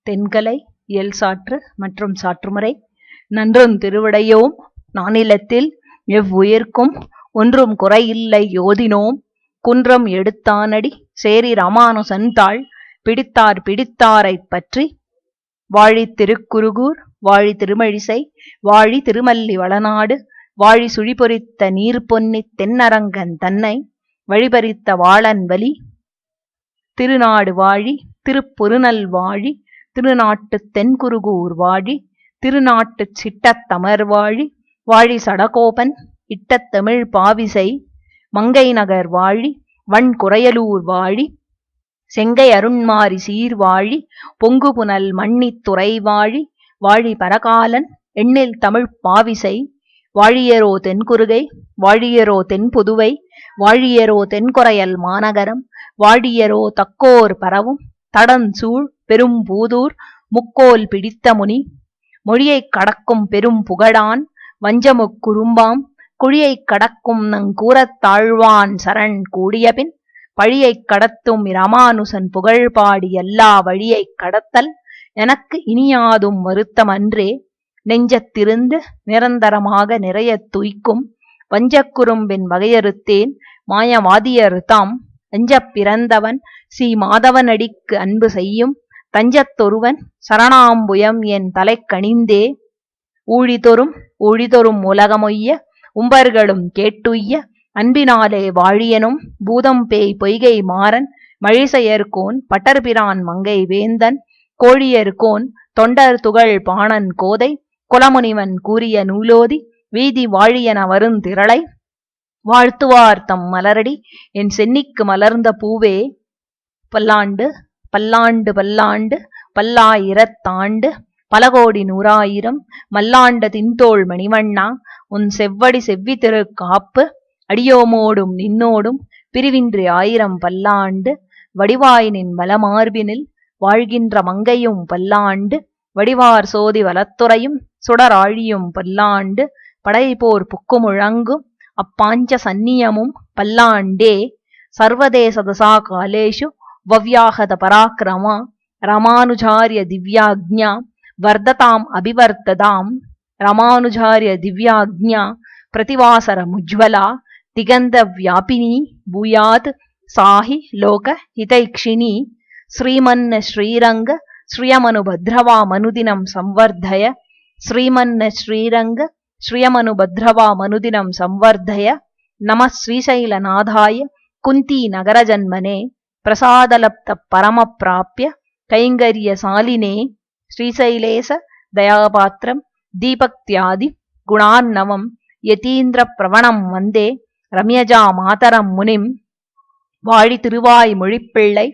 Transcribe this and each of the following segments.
தென்கலை இயல் சாற்று மற்றும் சாற்றுமுறை நன்றும் திருவிடையோம் நானிலத்தில் எவ்வுயிர்க்கும் ஒன்றும் குறையில்லை யோதினோம் குன்றம் எடுத்தானடி சேரி ராமானுசன் தாள் பிடித்தார் பிடித்தாரைப் பற்றி வாழி திருக்குருகூர் வாழி திருமழிசை வாழி திருமல்லி வளநாடு வாழி சுழிபொறித்த நீர்பொன்னித் தென்னரங்கன் தன்னை வழிபறித்த வாளன் வலி திருநாடு வாழி திருப்பொருநல் வாழி திருநாட்டுத் தென்குருகூர் வாழி திருநாட்டுச் சிட்டத்தமர் வாழி வாழி சடகோபன் இட்டத் தமிழ் பாவிசை மங்கை நகர் வாழி வண்குறையலூர் வாழி செங்கை அருண்மாரி சீர் வாழி பொங்குபுனல் மன்னித் துறை வாழி வாழி பரகாலன் எண்ணில் தமிழ்ப் பாவிசை வாழியரோ தென்குருகை வாழியரோ தென்புதுவை வாழியரோ தென்குறையல் மாநகரம் வாழியரோ தக்கோர் பரவும் தடஞ்சூழ் பெரும்பூதூர் முக்கோல் பிடித்த முனி மொழியைக் கடக்கும் பெரும் புகழான் வஞ்சமுக் குறும்பாம் குழியைக் கடக்கும் நங்கூரத் தாழ்வான் சரண் கூடியபின் பழியைக் கடத்தும் இராமானுசன் புகழ் பாடி எல்லா வழியைக் கடத்தல் எனக்கு இனியாதும் வருத்தமன்றே நெஞ்சத்திருந்து நிரந்தரமாக நிறையத் துய்க்கும் வஞ்சக்குறும்பின் வகையறுத்தேன் மாயவாதியர் தாம் அஞ்சப் பிறந்தவன் மாதவனடிக்கு அன்பு செய்யும் தஞ்சத்தொருவன் சரணாம்புயம் என் தலைக்கணிந்தே ஊழிதொறும் உலகமொய்ய உம்பர்களும் கேட்டுய்ய அன்பினாலே வாழியனும் பூதம் பேய் பொய்கை மாறன் மழிசையர்கோன் பட்டர்பிரான் மங்கை வேந்தன் கோழியர்கோன் தொண்டர் துகள் பாணன் கோதை குலமுனிவன் கூறிய நூலோதி வீதி வாழியன வருந்திரளை வாழ்த்துவார் தம் மலரடி என் சென்னிக்கு மலர்ந்த பூவே பல்லாண்டு பல்லாண்டு பல்லாண்டு பல்லாயிரத்தாண்டு பலகோடி நூறாயிரம் மல்லாண்ட தின்தோள் மணிவண்ணா உன் செவ்வடி செவ்வி திரு காப்பு அடியோமோடும் நின்னோடும் பிரிவின்றி ஆயிரம் பல்லாண்டு வடிவாய் நின் வலமார்பினில் வாழ்கின்ற மங்கையும் பல்லாண்டு வடிவார் சோதி வலத்துறையும் சுடராழியும் பல்லாண்டு படைபோர் புக்குமுழங்கும் அப்பாஞ்ச சந்நியமும் பல்லாண்டே சர்வதேசதசா காலேஷு வவ்யாஹத பராக்கிரமா ராமானுஜாரிய திவ்யாக்ஞா வர்ததாம் அபிவர்த்ததாம் ராமானுஜாரிய திவ்யாக்ஞா பிரதிவாசர முஜ்வலா திகந்த வியாபினி பூயாத் சாஹி லோக ஹிதைக்ஷிணி ஸ்ரீமன்ன ஸ்ரீரங்க ஸ்ரீயமனுபத்ரவா மனுதினம் சம்வர்தய ஸ்ரீமன்ன ஸ்ரீரங்க ஸ்ரீயமனுபத்ரவா மனுதினம் சம்வர்தய நம ஸ்ரீசைலநாதாய குந்தி நகரஜன்மனே பிரசாதலப்த பரமப்ராப்ய கைங்கரிய சாலினே ஸ்ரீசைலேச தயாபாத்திரம் தீபக்தியாதி குணார்ணவம் யதீந்திர பிரவணம் வந்தே ரம்யஜா மாதரம் முனிம் வாழி திருவாய் மொழிப்பிள்ளை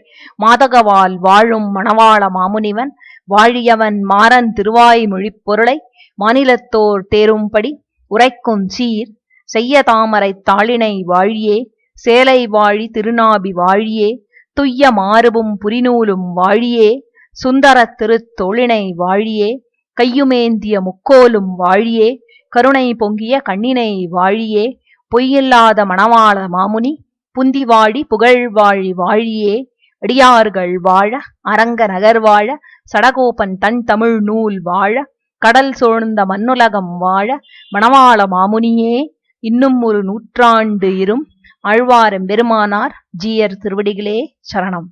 மாதகவால் வாழும் மணவாள மாமுனிவன் வாழியவன் மாறன் திருவாய் மொழிப்பொருளை மாநிலத்தோர் தேரும்படி உரைக்கும் சீர் செய்ய தாமரை தாளினை வாழியே சேலை வாழி திருநாபி வாழியே துய்ய மாறுபும் புரிநூலும் வாழியே சுந்தர திருத்தோளினை வாழியே கையுமேந்திய முக்கோலும் வாழியே கருணை பொங்கிய கண்ணினை வாழியே பொய்யில்லாத மணவாள மாமுனி புந்தி வாழி புகழ் வாழி வாழியே அடியார்கள் வாழ அரங்க நகர் வாழ சடகோபன் தன் தமிழ் நூல் வாழ கடல் சூழ்ந்த மண்ணுலகம் வாழ மணவாள மாமுனியே இன்னும் ஒரு 100 ஆண்டு இரும் ஆழ்வாரெம்பெருமானார் ஜீயர் திருவடிகளே சரணம்.